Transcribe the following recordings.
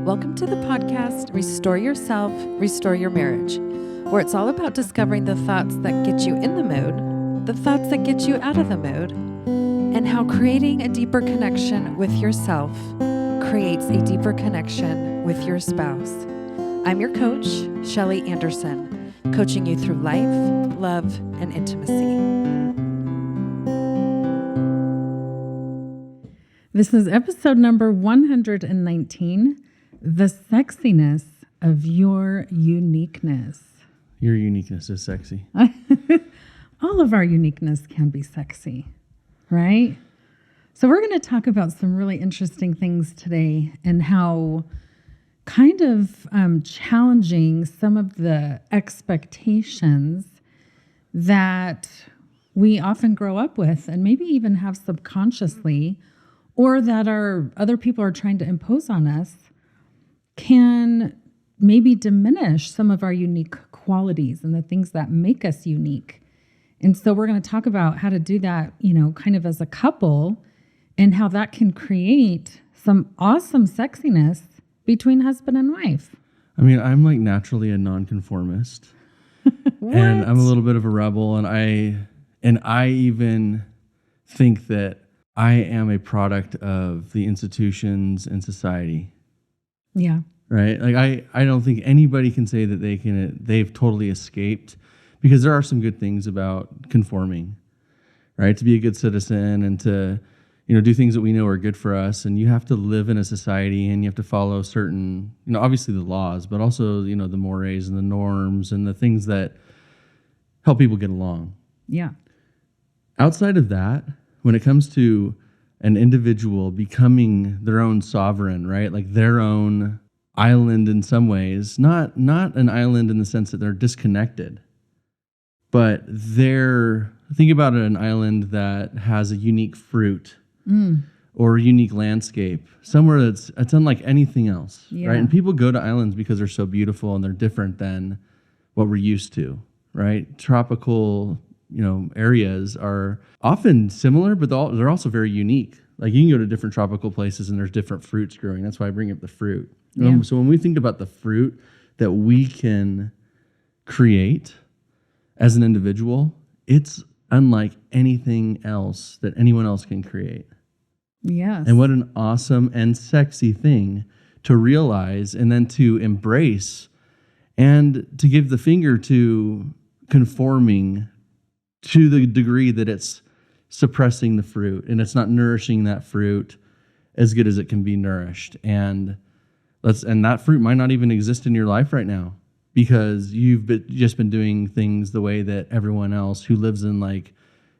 Welcome to the podcast, Restore Yourself, Restore Your Marriage, where it's all about discovering the thoughts that get you in the mood, the thoughts that get you out of the mood, and how creating a deeper connection with yourself creates a deeper connection with your spouse. I'm your coach, Shelly Anderson, coaching you through life, love, and intimacy. This is episode number 119, The Sexiness of Your Uniqueness. Your uniqueness is sexy. All of our uniqueness can be sexy, right? So we're going to talk about some really interesting things today and how kind of challenging some of the expectations that we often grow up with and maybe even have subconsciously, or that other people are trying to impose on us, can maybe diminish some of our unique qualities and the things that make us unique. And so we're going to talk about how to do that, kind of as a couple, and how that can create some awesome sexiness between husband and wife. I mean, I'm like naturally a nonconformist. And I'm a little bit of a rebel, and I even think that I am a product of the institutions and society. Yeah. Right? Like I don't think anybody can say that they've totally escaped, because there are some good things about conforming, right? To be a good citizen and to, do things that we know are good for us. And you have to live in a society and you have to follow certain, obviously the laws, but also, the mores and the norms and the things that help people get along. Yeah. Outside of that, when it comes to an individual becoming their own sovereign, right? Like their own island in some ways, not an island in the sense that they're disconnected, but think about an island that has a unique fruit or a unique landscape, somewhere it's unlike anything else, right? And people go to islands because they're so beautiful and they're different than what we're used to, right? Tropical areas are often similar, but they're also very unique. Like you can go to different tropical places and there's different fruits growing. That's why I bring up the fruit. Yeah. So when we think about the fruit that we can create as an individual, it's unlike anything else that anyone else can create. Yes. And what an awesome and sexy thing to realize and then to embrace and to give the finger to conforming to the degree that it's suppressing the fruit and it's not nourishing that fruit as good as it can be nourished. And that fruit might not even exist in your life right now because you've just been doing things the way that everyone else who lives in like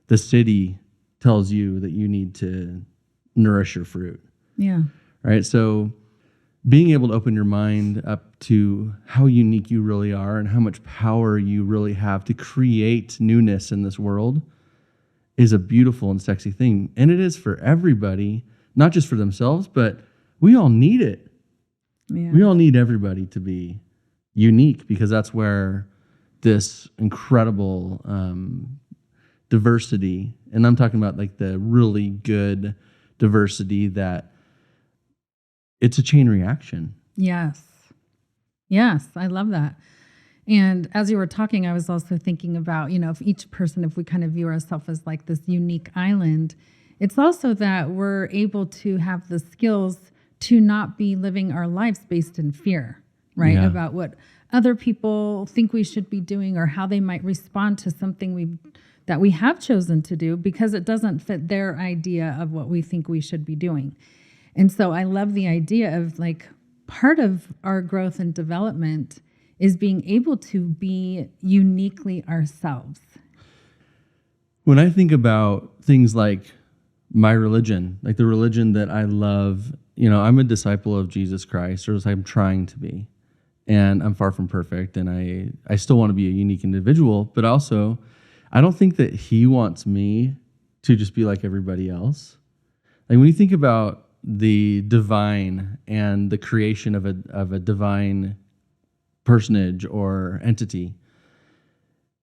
the city tells you that you need to nourish your fruit. Yeah. Right. So being able to open your mind up to how unique you really are and how much power you really have to create newness in this world is a beautiful and sexy thing. And it is for everybody, not just for themselves, but we all need it. Yeah. We all need everybody to be unique because that's where this incredible diversity, and I'm talking about like the really good diversity that it's a chain reaction. Yes. Yes, I love that. And as you were talking, I was also thinking about, if we kind of view ourselves as like this unique island, it's also that we're able to have the skills to not be living our lives based in fear, right? Yeah. About what other people think we should be doing or how they might respond to something that we have chosen to do because it doesn't fit their idea of what we think we should be doing. And so I love the idea of like part of our growth and development is being able to be uniquely ourselves. When I think about things like my religion, like the religion that I love, I'm a disciple of Jesus Christ, or I'm trying to be, and I'm far from perfect, and I still want to be a unique individual, but also I don't think that he wants me to just be like everybody else. Like when you think about the divine and the creation of a divine personage or entity,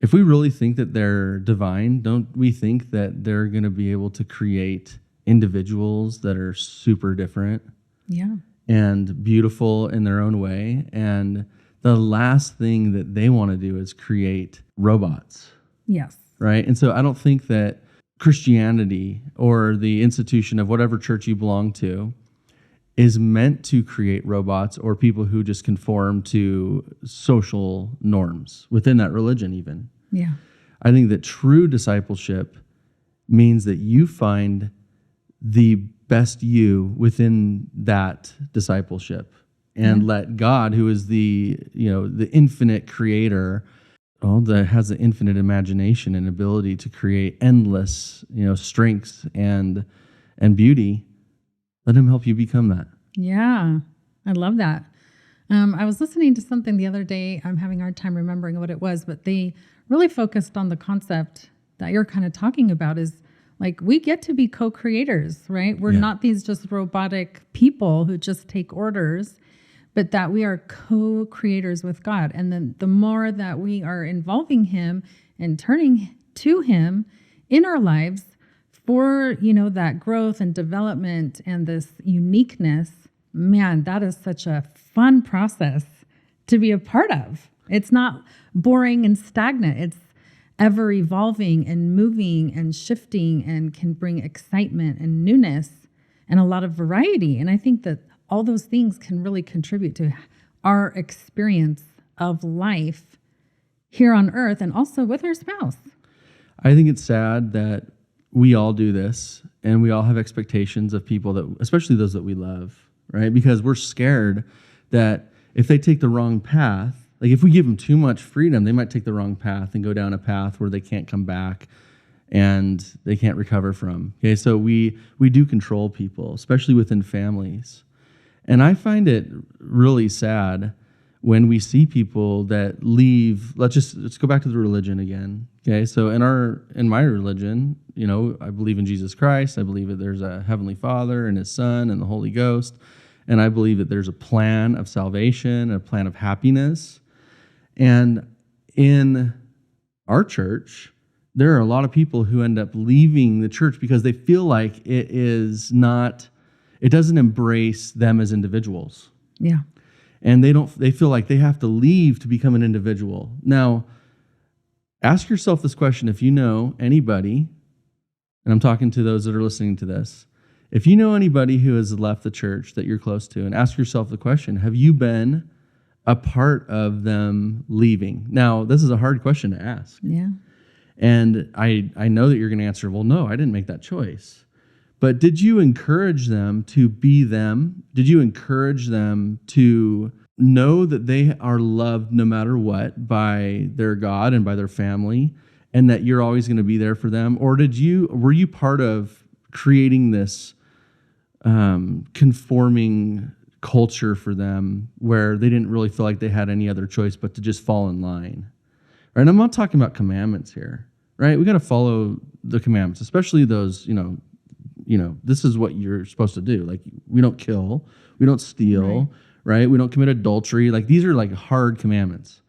if we really think that they're divine, don't we think that they're going to be able to create individuals that are super different? Yeah. and beautiful in their own way. And the last thing that they want to do is create robots, Yes. right? And so I don't think that Christianity or the institution of whatever church you belong to is meant to create robots or people who just conform to social norms within that religion even. Yeah. I think that true discipleship means that you find the best you within that discipleship and let God, who is the infinite creator, that has the infinite imagination and ability to create endless, strengths and beauty, let him help you become that. Yeah. I love that. I was listening to something the other day. I'm having a hard time remembering what it was, but they really focused on the concept that you're kind of talking about is like we get to be co-creators, right? We're not these just robotic people who just take orders, but that we are co-creators with God. And then the more that we are involving him and turning to him in our lives for, that growth and development and this uniqueness, man, that is such a fun process to be a part of. It's not boring and stagnant. It's ever evolving and moving and shifting and can bring excitement and newness and a lot of variety. And I think that all those things can really contribute to our experience of life here on earth and also with our spouse. I think it's sad that we all do this and we all have expectations of people that, especially those that we love, right? Because we're scared that if they take the wrong path, like if we give them too much freedom, they might take the wrong path and go down a path where they can't come back and they can't recover from. Okay, so we do control people, especially within families. And I find it really sad when we see people that leave. Let's go back to the religion again. Okay, so in my religion, I believe in Jesus Christ. I believe that there's a Heavenly Father and His Son and the Holy Ghost. And I believe that there's a plan of salvation, a plan of happiness. And in our church, there are a lot of people who end up leaving the church because they feel like it doesn't embrace them as individuals. Yeah. And they feel like they have to leave to become an individual. Now, ask yourself this question. If you know anybody, and I'm talking to those that are listening to this, if you know anybody who has left the church that you're close to, and ask yourself the question, have you been a part of them leaving? Now, this is a hard question to ask. Yeah. And I know that you're going to answer, well, no, I didn't make that choice. But did you encourage them to be them? Did you encourage them to know that they are loved no matter what by their God and by their family, and that you're always going to be there for them? Or were you part of creating this conforming culture for them where they didn't really feel like they had any other choice but to just fall in line? Right? And I'm not talking about commandments here, right? We got to follow the commandments, especially those, this is what you're supposed to do. Like, we don't kill, we don't steal, right? We don't commit adultery. Like, these are like hard commandments.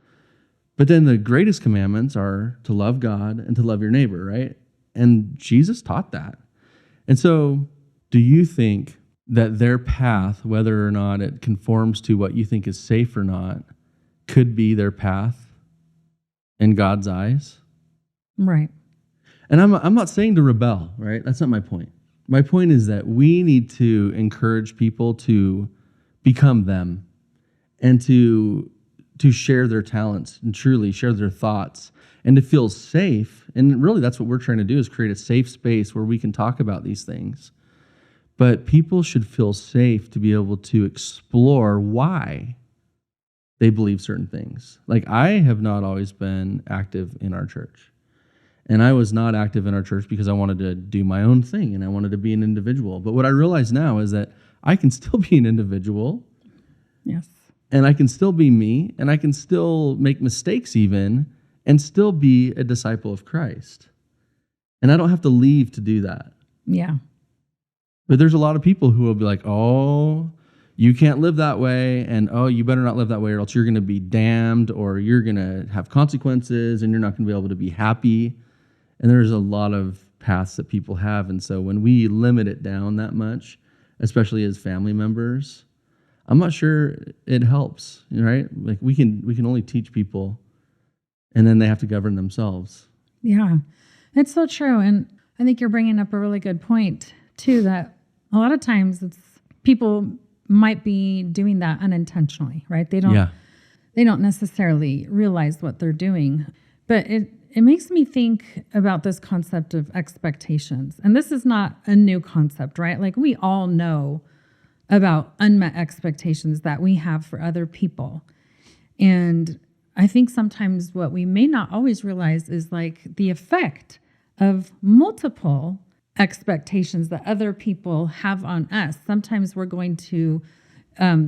But then the greatest commandments are to love God and to love your neighbor, right? And Jesus taught that. And so, do you think that their path, whether or not it conforms to what you think is safe or not, could be their path in God's eyes? Right. And I'm not saying to rebel, right? That's not my point. My point is that we need to encourage people to become them and to share their talents and truly share their thoughts and to feel safe. And really, that's what we're trying to do, is create a safe space where we can talk about these things. But people should feel safe to be able to explore why they believe certain things. Like, I have not always been active in our church. And I was not active in our church because I wanted to do my own thing and I wanted to be an individual. But what I realize now is that I can still be an individual. Yes. And I can still be me, and I can still make mistakes even, and still be a disciple of Christ. And I don't have to leave to do that. Yeah. But there's a lot of people who will be like, oh, you can't live that way, and oh, you better not live that way, or else you're going to be damned, or you're going to have consequences, and you're not going to be able to be happy. And there's a lot of paths that people have. And so when we limit it down that much, especially as family members, I'm not sure it helps, right? Like we can only teach people, and then they have to govern themselves. Yeah, it's so true. And I think you're bringing up a really good point too, that a lot of times people might be doing that unintentionally, right? They don't necessarily realize what they're doing. But it makes me think about this concept of expectations. And this is not a new concept, right? Like we all know about unmet expectations that we have for other people. And I think sometimes what we may not always realize is like the effect of multiple expectations that other people have on us. Sometimes we're going to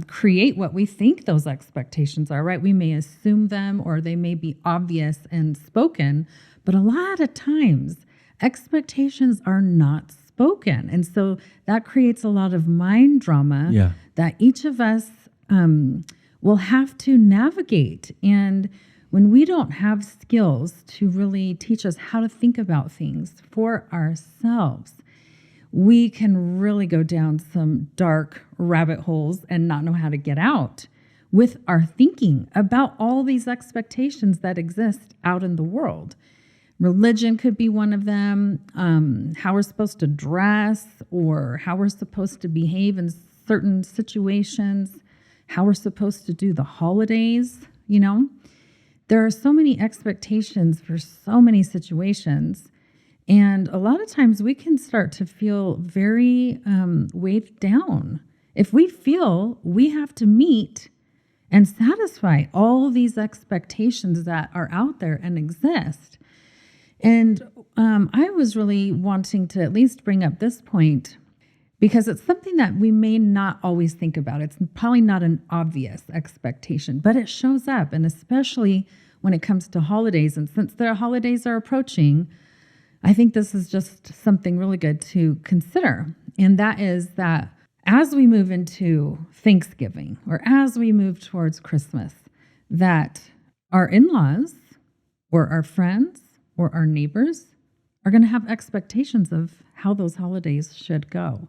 create what we think those expectations are, right? We may assume them or they may be obvious and spoken, but a lot of times expectations are not spoken. And so that creates a lot of mind drama that each of us will have to navigate. And when we don't have skills to really teach us how to think about things for ourselves, we can really go down some dark rabbit holes and not know how to get out with our thinking about all these expectations that exist out in the world. Religion could be one of them, how we're supposed to dress or how we're supposed to behave in certain situations, how we're supposed to do the holidays, There are so many expectations for so many situations. And a lot of times we can start to feel very weighed down. If we feel we have to meet and satisfy all these expectations that are out there and exist. And I was really wanting to at least bring up this point because it's something that we may not always think about. It's probably not an obvious expectation, but it shows up. And especially when it comes to holidays. And since the holidays are approaching, I think this is just something really good to consider. And that is that as we move into Thanksgiving or as we move towards Christmas, that our in-laws or our friends or our neighbors are going to have expectations of how those holidays should go.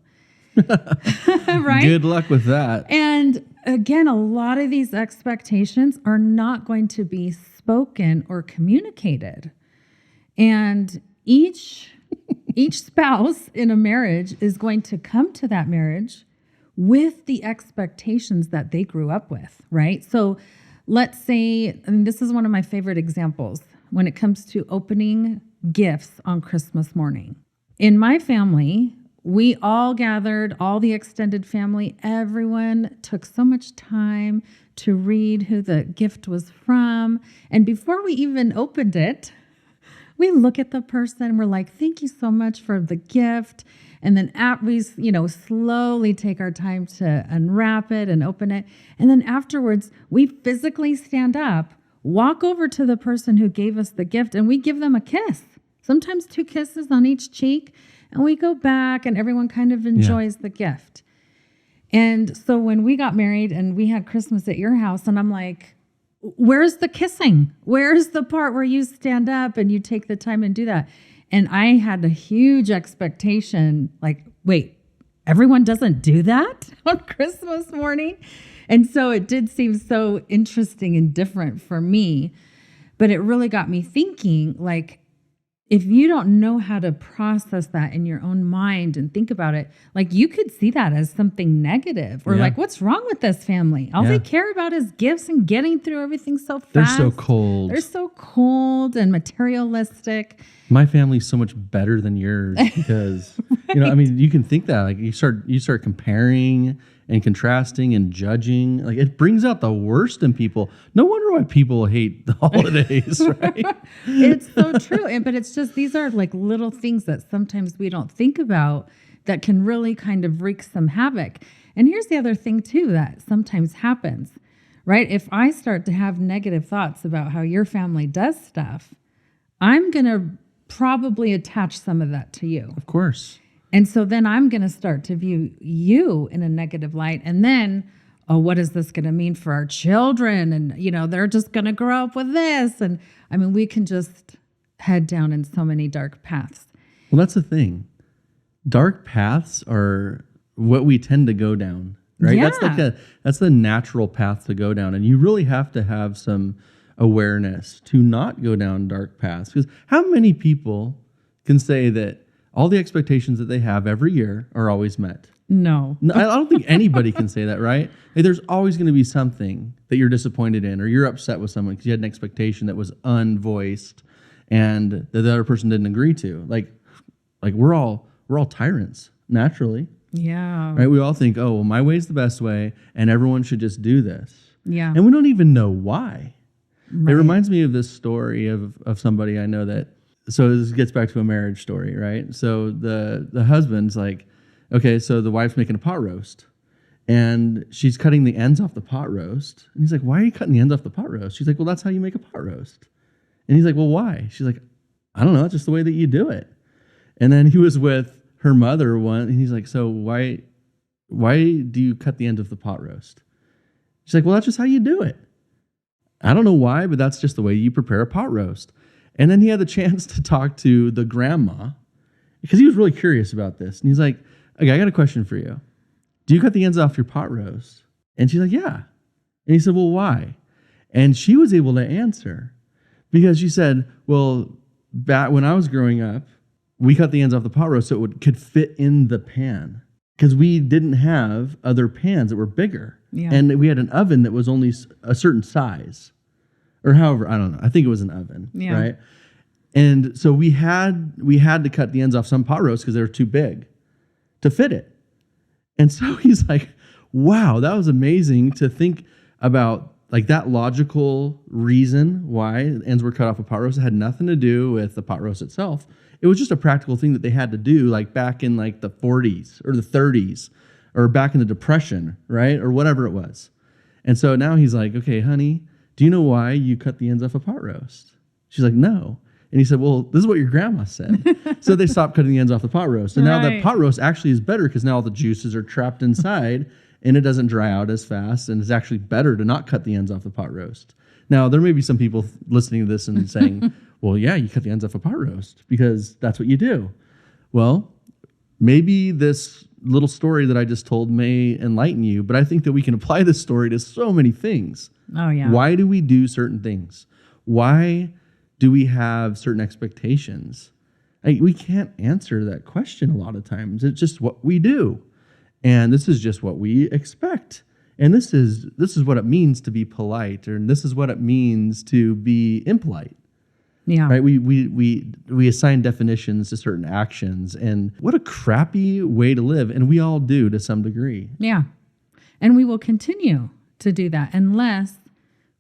Right? Good luck with that. And again, a lot of these expectations are not going to be spoken or communicated. And each spouse in a marriage is going to come to that marriage with the expectations that they grew up with, right? So let's say, this is one of my favorite examples when it comes to opening gifts on Christmas morning. In my family, we all gathered, all the extended family, everyone took so much time to read who the gift was from. And before we even opened it, we look at the person, we're like, thank you so much for the gift. And then we, slowly take our time to unwrap it and open it. And then afterwards, we physically stand up, walk over to the person who gave us the gift, and we give them a kiss. Sometimes 2 kisses on each cheek. And we go back and everyone kind of enjoys the gift. And so when we got married and we had Christmas at your house, and I'm like, where's the kissing? Where's the part where you stand up and you take the time and do that? And I had a huge expectation, like, wait, everyone doesn't do that on Christmas morning? And so it did seem so interesting and different for me. But it really got me thinking, like, if you don't know how to process that in your own mind and think about it, like you could see that as something negative or like, what's wrong with this family? All they care about is gifts and getting through everything so fast. They're so cold. They're so cold and materialistic. My family's so much better than yours because, you can think that like you start comparing and contrasting and judging. Like it brings out the worst in people. No wonder why people hate the holidays, right? It's so true. But it's just, these are like little things that sometimes we don't think about that can really kind of wreak some havoc. And here's the other thing too, that sometimes happens, right? If I start to have negative thoughts about how your family does stuff, I'm going to probably attach some of that to you. Of course. And so then I'm going to start to view you in a negative light. And then, what is this going to mean for our children? And, they're just going to grow up with this. And we can just head down in so many dark paths. Well, that's the thing. Dark paths are what we tend to go down. right? Yeah. That's the natural path to go down. And you really have to have some awareness to not go down dark paths. Because how many people can say that all the expectations that they have every year are always met? No. No, I don't think anybody can say that, right? Like, there's always going to be something that you're disappointed in, or you're upset with someone because you had an expectation that was unvoiced and that the other person didn't agree to. Like we're all tyrants naturally, Yeah. right? We all think, oh, well, my way's the best way, and everyone should just do this. Yeah. And we don't even know why. Right. It reminds me of this story of somebody I know that. So this gets back to a marriage story, right? So the husband's like, okay, so the wife's making a pot roast, and she's cutting the ends off the pot roast. And he's like, why are you cutting the ends off the pot roast? She's like, well, that's how you make a pot roast. And he's like, well, why? She's like, I don't know. It's just the way that you do it. And then he was with her mother one, and he's like, so why do you cut the end of the pot roast? She's like, well, that's just how you do it. I don't know why, but that's just the way you prepare a pot roast. And then he had the chance to talk to the grandma because he was really curious about this. And he's like, okay, I got a question for you. Do you cut the ends off your pot roast? And she's like, yeah. And he said, well, why? And she was able to answer because she said, well, back when I was growing up, we cut the ends off the pot roast so it could fit in the pan because we didn't have other pans that were bigger. Yeah. And we had an oven that was only a certain size or however, I don't know. I think it was an oven, right? And so we had to cut the ends off some pot roasts because they were too big to fit it. And so he's like, wow, that was amazing to think about, like, that logical reason why ends were cut off a pot roast. It had nothing to do with the pot roast itself. It was just a practical thing that they had to do, like back in like the 40s or the 30s or back in the Depression, right? Or whatever it was. And so now he's like, okay, honey, do you know why you cut the ends off a pot roast? She's like, no. And he said, well, this is what your grandma said. So they stopped cutting the ends off the pot roast. And now the pot roast actually is better because now all the juices are trapped inside and it doesn't dry out as fast. And it's actually better to not cut the ends off the pot roast. Now, there may be some people listening to this and saying, well, yeah, you cut the ends off a pot roast because that's what you do. Well, maybe this little story that I just told may enlighten you, but I think that we can apply this story to so many things. Oh, yeah. Why do we do certain things? Why do we have certain expectations? We can't answer that question a lot of times. It's just what we do. And this is just what we expect. And this is what it means to be polite, or this is what it means to be impolite. Yeah. Right? We assign definitions to certain actions, and what a crappy way to live. And we all do to some degree. Yeah. And we will continue to do that unless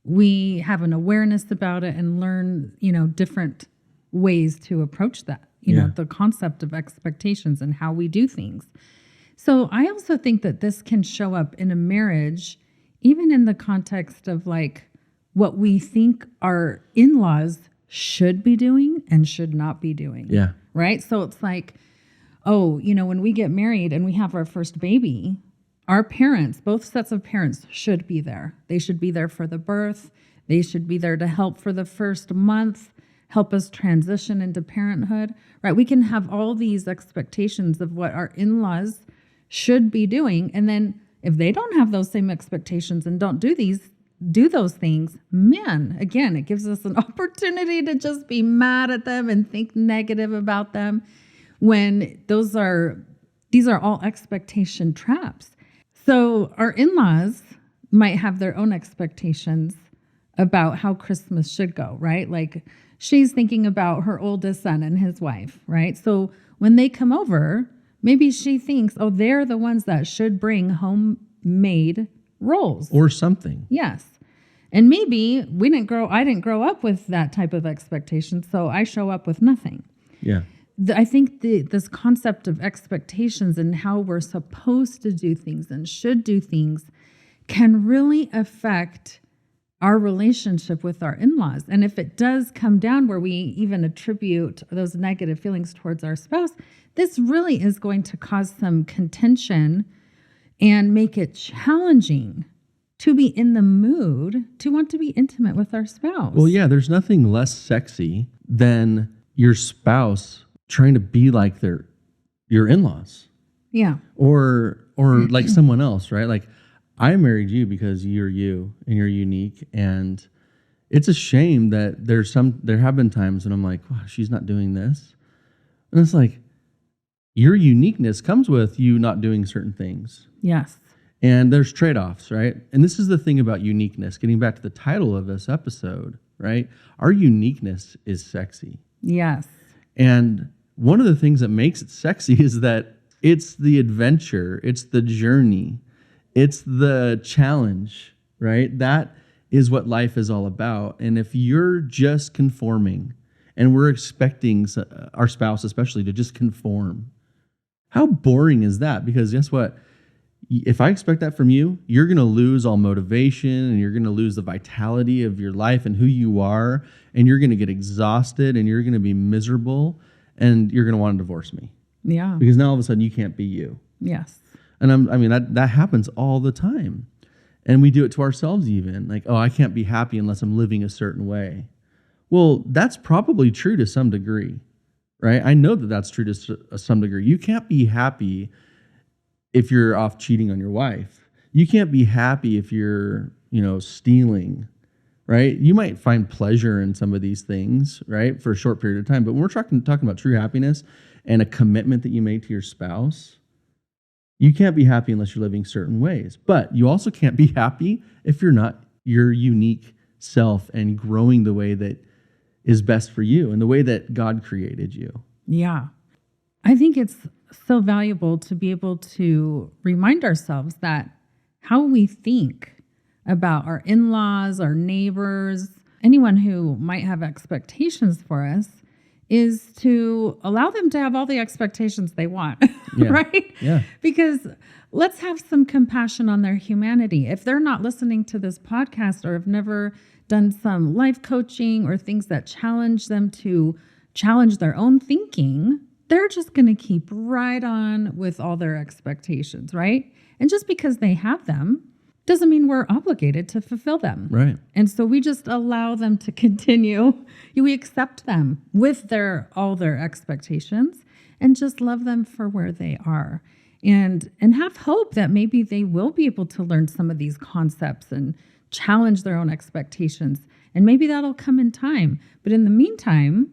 we have an awareness about it and learn, different ways to approach that, the concept of expectations and how we do things. So I also think that this can show up in a marriage, even in the context of like what we think our in-laws should be doing and should not be doing. Yeah. Right? So it's like, when we get married and we have our first baby, our parents, both sets of parents, should be there. They should be there for the birth. They should be there to help for the first month, help us transition into parenthood, right? We can have all these expectations of what our in-laws should be doing. And then if they don't have those same expectations and don't do those things, man, again, it gives us an opportunity to just be mad at them and think negative about them when these are all expectation traps. So our in-laws might have their own expectations about how Christmas should go, right? Like she's thinking about her oldest son and his wife, right? So when they come over, maybe she thinks, they're the ones that should bring homemade rolls. Or something. Yes. And maybe I didn't grow up with that type of expectation, so I show up with nothing. Yeah. I think this concept of expectations and how we're supposed to do things and should do things can really affect our relationship with our in-laws. And if it does come down where we even attribute those negative feelings towards our spouse, this really is going to cause some contention and make it challenging to be in the mood to want to be intimate with our spouse. Well, yeah, there's nothing less sexy than your spouse trying to be like your in-laws. Yeah. Or or like someone else, right? Like I married you because you're you and you're unique. And it's a shame that there have been times when I'm like, wow, she's not doing this. And it's like, your uniqueness comes with you not doing certain things. Yes. And there's trade-offs, right? And this is the thing about uniqueness, getting back to the title of this episode, right? Our uniqueness is sexy. Yes. And one of the things that makes it sexy is that it's the adventure, it's the journey, it's the challenge, right? That is what life is all about. And if you're just conforming, and we're expecting our spouse especially to just conform, how boring is that? Because guess what? If I expect that from you, you're going to lose all motivation and you're going to lose the vitality of your life and who you are, and you're going to get exhausted and you're going to be miserable and you're going to want to divorce me. Yeah. Because now all of a sudden you can't be you. Yes. And that happens all the time. And we do it to ourselves even. Like, oh, I can't be happy unless I'm living a certain way. Well, that's probably true to some degree, right? I know that that's true to some degree. You can't be happy if you're off cheating on your wife. You can't be happy if you're, stealing, right? You might find pleasure in some of these things, right, for a short period of time. But when we're talking about true happiness and a commitment that you make to your spouse, you can't be happy unless you're living certain ways. But you also can't be happy if you're not your unique self and growing the way that is best for you and the way that God created you. Yeah. I think it's so valuable to be able to remind ourselves that how we think about our in-laws, our neighbors, anyone who might have expectations for us is to allow them to have all the expectations they want, Yeah. right? Yeah. Because let's have some compassion on their humanity. If they're not listening to this podcast or have never done some life coaching or things that challenge them to challenge their own thinking, they're just going to keep right on with all their expectations, right? And just because they have them doesn't mean we're obligated to fulfill them. Right. And so we just allow them to continue. We accept them with all their expectations and just love them for where they are. And have hope that maybe they will be able to learn some of these concepts and challenge their own expectations. And maybe that'll come in time. But in the meantime,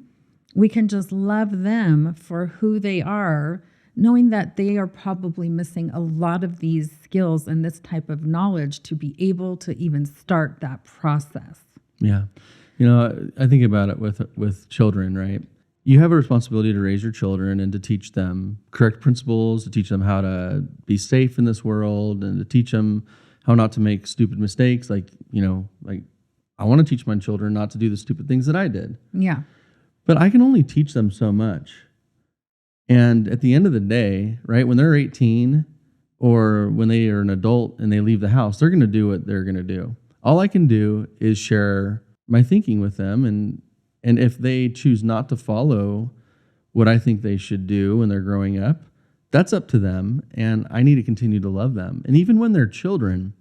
we can just love them for who they are, knowing that they are probably missing a lot of these skills and this type of knowledge to be able to even start that process. Yeah. I think about it with children, right? You have a responsibility to raise your children and to teach them correct principles, to teach them how to be safe in this world, and to teach them how not to make stupid mistakes. Like I want to teach my children not to do the stupid things that I did. Yeah. But I can only teach them so much. And at the end of the day, right, when they're 18 or when they are an adult and they leave the house, they're going to do what they're going to do. All I can do is share my thinking with them. And if they choose not to follow what I think they should do when they're growing up, that's up to them. And I need to continue to love them. And even when they're children,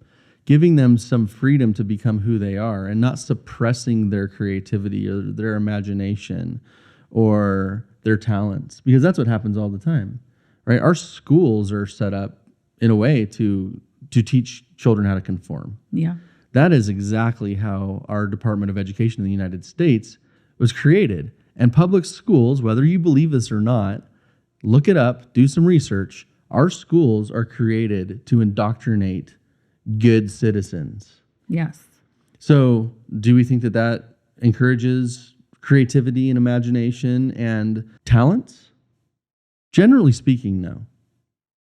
giving them some freedom to become who they are and not suppressing their creativity or their imagination or their talents, because that's what happens all the time, right? Our schools are set up in a way to teach children how to conform. Yeah. That is exactly how our Department of Education in the United States was created. And public schools, whether you believe this or not, look it up, do some research. Our schools are created to indoctrinate good citizens. Yes. So do we think that encourages creativity and imagination and talents? Generally speaking, no.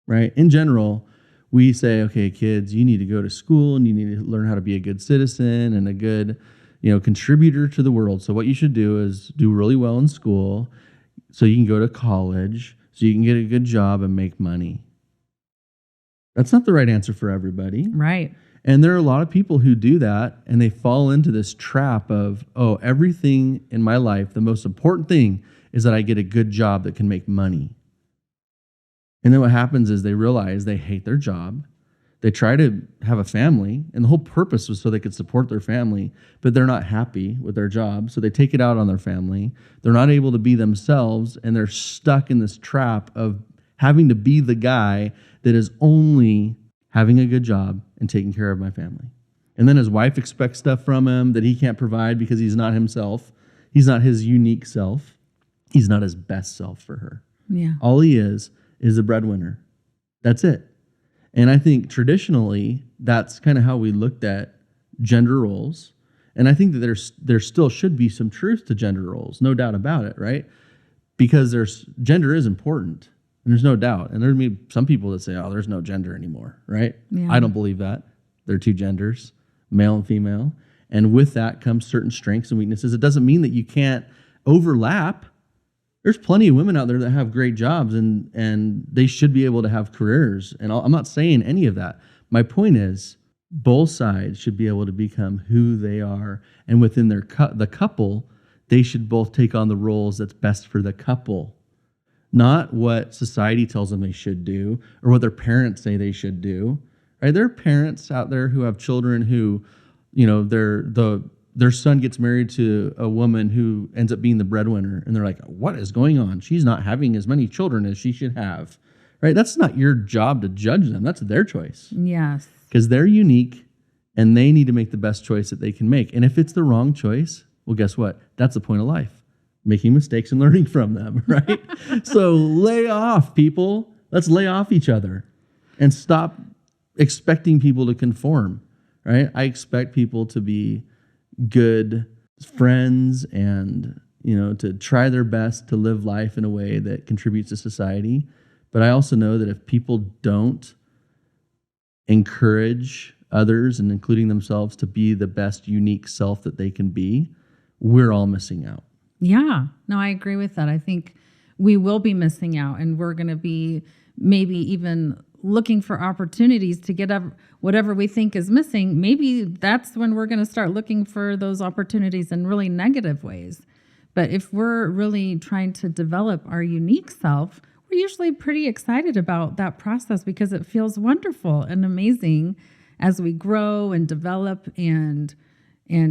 Right? In general, we say, okay, kids, you need to go to school and you need to learn how to be a good citizen and a good, contributor to the world. So what you should do is do really well in school so you can go to college, so you can get a good job and make money. That's not the right answer for everybody. Right. And there are a lot of people who do that and they fall into this trap of, everything in my life, the most important thing is that I get a good job that can make money. And then what happens is they realize they hate their job. They try to have a family, and the whole purpose was so they could support their family, but they're not happy with their job, so they take it out on their family. They're not able to be themselves, and they're stuck in this trap of having to be the guy that is only having a good job and taking care of my family. And then his wife expects stuff from him that he can't provide because he's not himself. He's not his unique self. He's not his best self for her. Yeah. All he is a breadwinner. That's it. And I think traditionally, that's kind of how we looked at gender roles. And I think that there still should be some truth to gender roles, no doubt about it, right? Because gender is important, and there's no doubt. And there'll be some people that say, oh, there's no gender anymore, right? Yeah. I don't believe that. There are two genders, male and female. And with that comes certain strengths and weaknesses. It doesn't mean that you can't overlap. There's plenty of women out there that have great jobs, and they should be able to have careers. And I'm not saying any of that. My point is, both sides should be able to become who they are. And within the couple, they should both take on the roles that's best for the couple. Not what society tells them they should do or what their parents say they should do. Right? There are parents out there who have children who, their son gets married to a woman who ends up being the breadwinner, and they're like, what is going on? She's not having as many children as she should have. Right? That's not your job to judge them. That's their choice. Yes. Because they're unique and they need to make the best choice that they can make. And if it's the wrong choice, well, guess what? That's the point of life. Making mistakes and learning from them, right? So lay off, people. Let's lay off each other and stop expecting people to conform, right? I expect people to be good friends and, to try their best to live life in a way that contributes to society. But I also know that if people don't encourage others and including themselves to be the best unique self that they can be, we're all missing out. Yeah, no, I agree with that. I think we will be missing out, and we're going to be maybe even looking for opportunities to get up whatever we think is missing. Maybe that's when we're going to start looking for those opportunities in really negative ways. But if we're really trying to develop our unique self, we're usually pretty excited about that process because it feels wonderful and amazing as we grow and develop and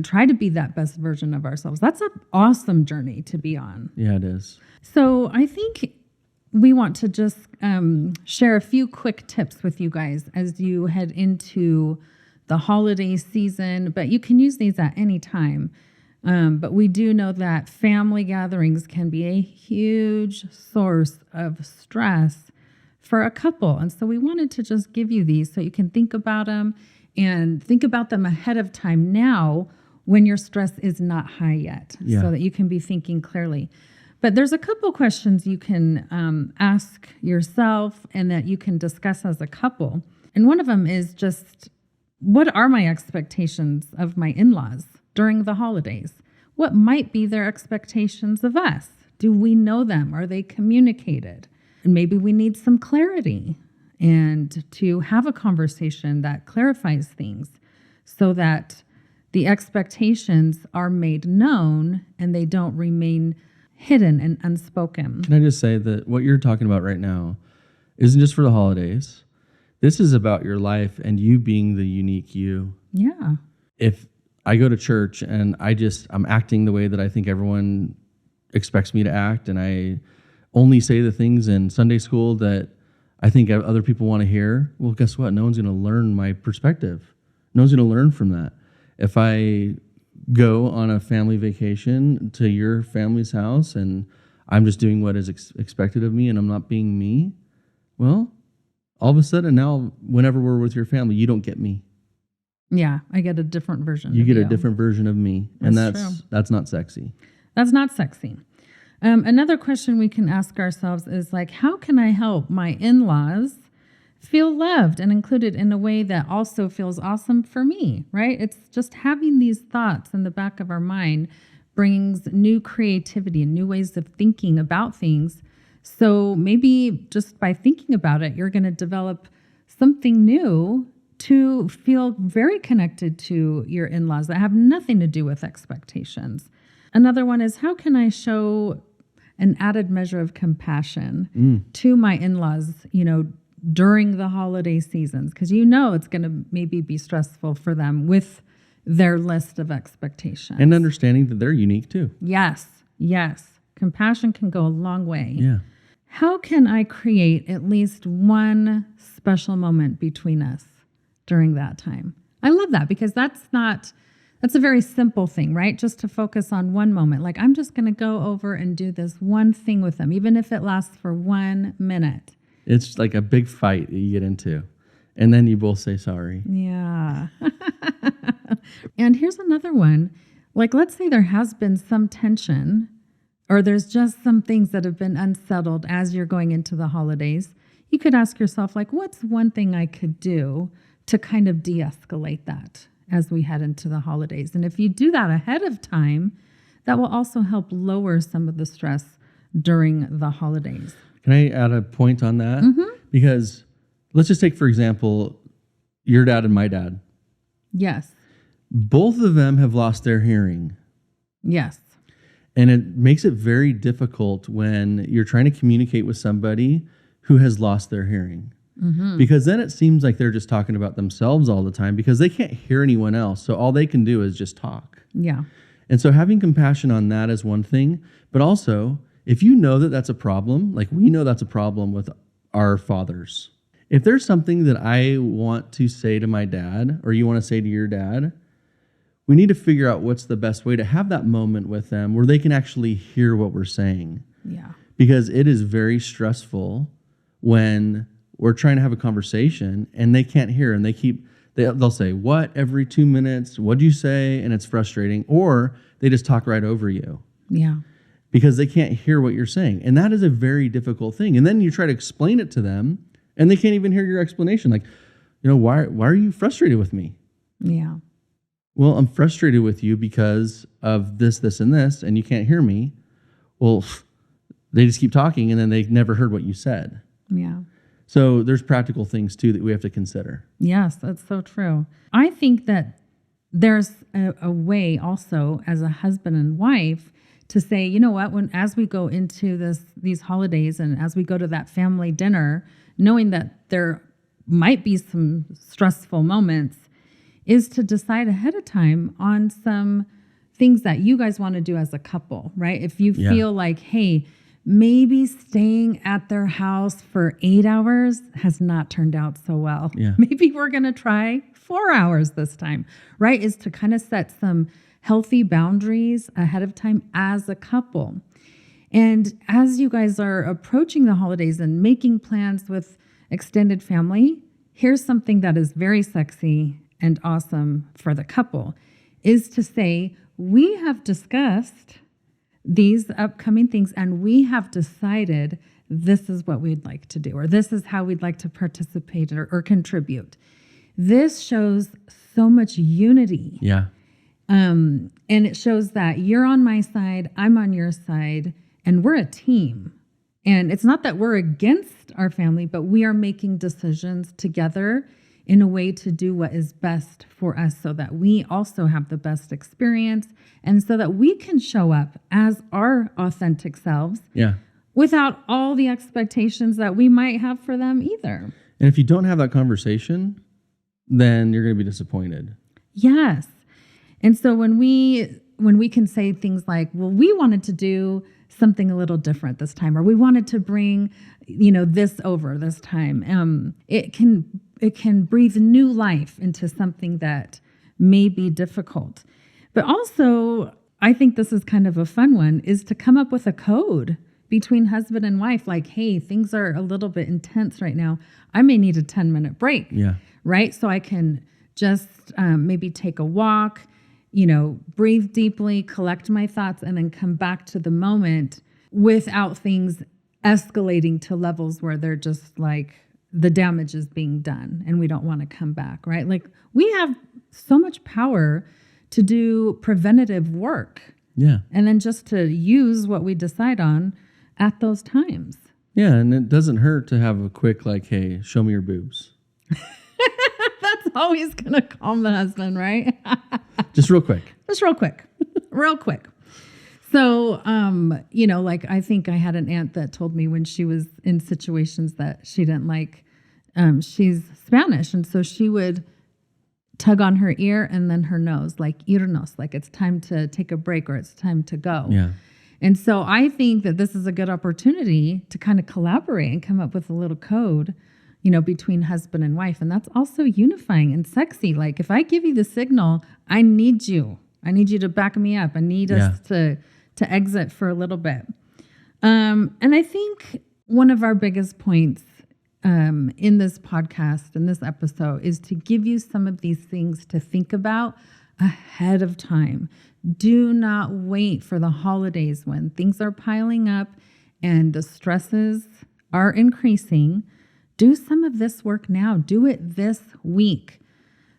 try to be that best version of ourselves. That's an awesome journey to be on. Yeah, it is. So I think we want to just share a few quick tips with you guys as you head into the holiday season, but you can use these at any time. But we do know that family gatherings can be a huge source of stress for a couple. And so we wanted to just give you these so you can think about them and think about them ahead of time now when your stress is not high yet, so that you can be thinking clearly. But there's a couple questions you can ask yourself and that you can discuss as a couple. And one of them is just, what are my expectations of my in-laws during the holidays? What might be their expectations of us? Do we know them? Are they communicated? And maybe we need some clarity and to have a conversation that clarifies things so that the expectations are made known and they don't remain hidden and unspoken. Can I just say that what you're talking about right now isn't just for the holidays. This is about your life and you being the unique you. Yeah. If I go to church and I'm acting the way that I think everyone expects me to act, and I only say the things in Sunday school that I think other people want to hear, well, guess what? No one's going to learn my perspective. No one's going to learn from that. If I go on a family vacation to your family's house and I'm just doing what is expected of me and I'm not being me, well, all of a sudden now, whenever we're with your family, you don't get me. Yeah, I get a different version. You get a different version of me, and that's not sexy. That's not sexy. Another question we can ask ourselves is like, how can I help my in-laws feel loved and included in a way that also feels awesome for me, right? It's just having these thoughts in the back of our mind brings new creativity and new ways of thinking about things. So maybe just by thinking about it, you're going to develop something new to feel very connected to your in-laws that have nothing to do with expectations. Another one is, how can I show an added measure of compassion to my in-laws, during the holiday seasons? Because it's going to maybe be stressful for them with their list of expectations. And understanding that they're unique too. Yes. Compassion can go a long way. Yeah. how can I create at least one special moment between us during that time? I love that because that's a very simple thing, right? Just to focus on one moment. Like, I'm just going to go over and do this one thing with them, even if it lasts for 1 minute. It's like a big fight that you get into, and then you both say sorry. Yeah. And here's another one. Like, let's say there has been some tension, or there's just some things that have been unsettled as you're going into the holidays. You could ask yourself, like, what's one thing I could do to kind of de-escalate that as we head into the holidays? And if you do that ahead of time, that will also help lower some of the stress during the holidays. Can I add a point on that? Mm-hmm. Because let's just take, for example, your dad and my dad. Yes. Both of them have lost their hearing. Yes. And it makes it very difficult when you're trying to communicate with somebody who has lost their hearing. Mm-hmm. Because then it seems like they're just talking about themselves all the time because they can't hear anyone else. So all they can do is just talk. Yeah. And so having compassion on that is one thing. But also, if you know that that's a problem, like we know that's a problem with our fathers. If there's something that I want to say to my dad or you want to say to your dad, we need to figure out what's the best way to have that moment with them where they can actually hear what we're saying. Yeah. Because it is very stressful when we're trying to have a conversation and they can't hear and they'll say, what, every 2 minutes? What'd you say? And it's frustrating. Or they just talk right over you. Yeah. Because they can't hear what you're saying. And that is a very difficult thing. And then you try to explain it to them and they can't even hear your explanation. Like, why are you frustrated with me? Yeah. Well, I'm frustrated with you because of this, this, and this, and you can't hear me. Well, they just keep talking and then they never heard what you said. Yeah. So there's practical things too that we have to consider. Yes, that's so true. I think that there's a way also as a husband and wife to say, you know what, as we go into these holidays and as we go to that family dinner, knowing that there might be some stressful moments, is to decide ahead of time on some things that you guys want to do as a couple, right? If you feel like, hey, maybe staying at their house for 8 hours has not turned out so well. Yeah. Maybe we're going to try 4 hours this time, right? Is to kind of set some healthy boundaries ahead of time as a couple. And as you guys are approaching the holidays and making plans with extended family, here's something that is very sexy and awesome for the couple, is to say, we have discussed these upcoming things and we have decided this is what we'd like to do, or this is how we'd like to participate or contribute. This shows so much unity. Yeah. And it shows that you're on my side, I'm on your side, and we're a team. And it's not that we're against our family, but we are making decisions together in a way to do what is best for us so that we also have the best experience and so that we can show up as our authentic selves without all the expectations that we might have for them either. And if you don't have that conversation, then you're going to be disappointed. Yes. And so when we can say things like, well, we wanted to do something a little different this time, or we wanted to bring, this over this time, it can breathe new life into something that may be difficult. But also, I think this is kind of a fun one, is to come up with a code between husband and wife, like, hey, things are a little bit intense right now. I may need a 10-minute break, right? So I can just maybe take a walk, breathe deeply, collect my thoughts, and then come back to the moment without things escalating to levels where they're just like, the damage is being done and we don't want to come back, right? Like, we have so much power to do preventative work. Yeah. And then just to use what we decide on at those times. Yeah, and it doesn't hurt to have a quick, like, hey, show me your boobs. That's always going to calm the husband, right? Just real quick. Real quick. So, I think I had an aunt that told me when she was in situations that she didn't like, she's Spanish. And so she would tug on her ear and then her nose, like irnos, like it's time to take a break or it's time to go. Yeah. And so I think that this is a good opportunity to kind of collaborate and come up with a little code, between husband and wife. And that's also unifying and sexy. Like if I give you the signal, I need you to back me up. I need us to exit for a little bit. And I think one of our biggest points in this podcast, in this episode, is to give you some of these things to think about ahead of time. Do not wait for the holidays when things are piling up and the stresses are increasing. Do some of this work now. Do it this week.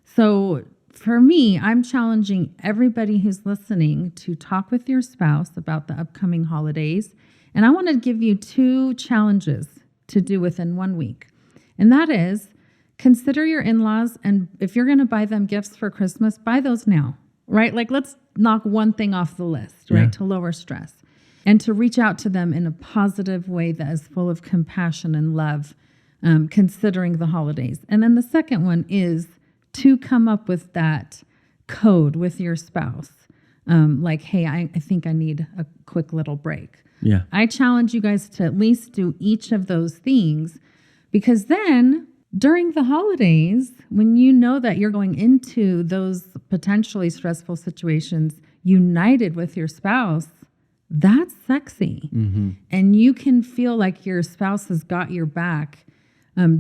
So for me, I'm challenging everybody who's listening to talk with your spouse about the upcoming holidays. And I want to give you 2 challenges to do within 1 week. And that is, consider your in-laws. And if you're going to buy them gifts for Christmas, buy those now, right? Like let's knock one thing off the list, right? To lower stress and to reach out to them in a positive way that is full of compassion and love, considering the holidays. And then the second one is to come up with that code with your spouse. Like, hey, I think I need a quick little break. Yeah. I challenge you guys to at least do each of those things, because then during the holidays, when you know that you're going into those potentially stressful situations united with your spouse, that's sexy. Mm-hmm. And you can feel like your spouse has got your back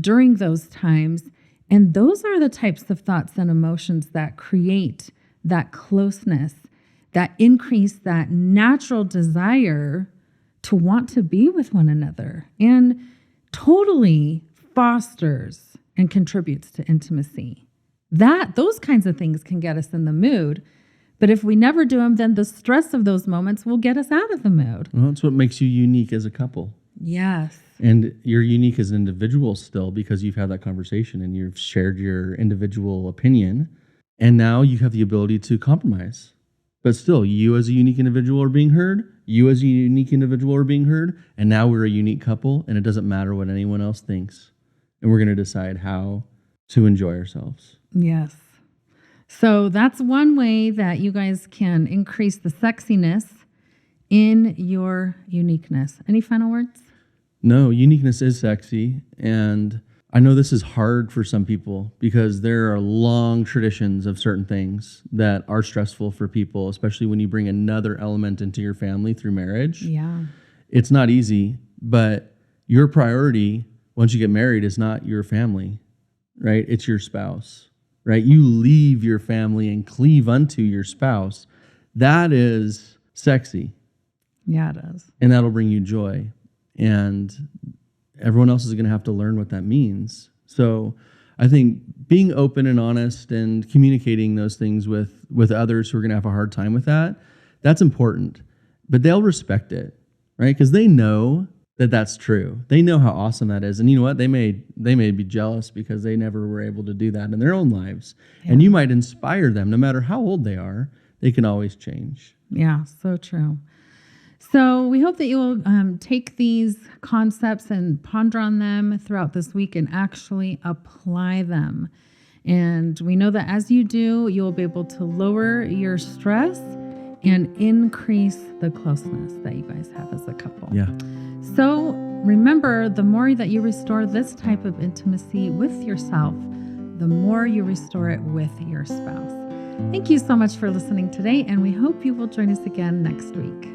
during those times. And those are the types of thoughts and emotions that create that closeness, that increase that natural desire to want to be with one another, and totally fosters and contributes to intimacy. Those kinds of things can get us in the mood. But if we never do them, then the stress of those moments will get us out of the mood. Well, that's what makes you unique as a couple. Yes. And you're unique as an individual still because you've had that conversation and you've shared your individual opinion. And now you have the ability to compromise. But still, you as a unique individual are being heard. You as a unique individual are being heard. And now we're a unique couple, and it doesn't matter what anyone else thinks. And we're going to decide how to enjoy ourselves. Yes. So that's one way that you guys can increase the sexiness in your uniqueness. Any final words? No, uniqueness is sexy. And I know this is hard for some people because there are long traditions of certain things that are stressful for people, especially when you bring another element into your family through marriage. Yeah. It's not easy, but your priority once you get married is not your family, right? It's your spouse, right? You leave your family and cleave unto your spouse. That is sexy. Yeah, it is. And that'll bring you joy. And everyone else is going to have to learn what that means. So I think being open and honest and communicating those things with others who are going to have a hard time with that, that's important. But they'll respect it, right? Because they know that that's true. They know how awesome that is. And you know what? They may be jealous because they never were able to do that in their own lives. Yeah. And you might inspire them. No matter how old they are, they can always change. Yeah, so true. So we hope that you will take these concepts and ponder on them throughout this week and actually apply them. And we know that as you do, you'll be able to lower your stress and increase the closeness that you guys have as a couple. Yeah. So remember, the more that you restore this type of intimacy with yourself, the more you restore it with your spouse. Thank you so much for listening today, and we hope you will join us again next week.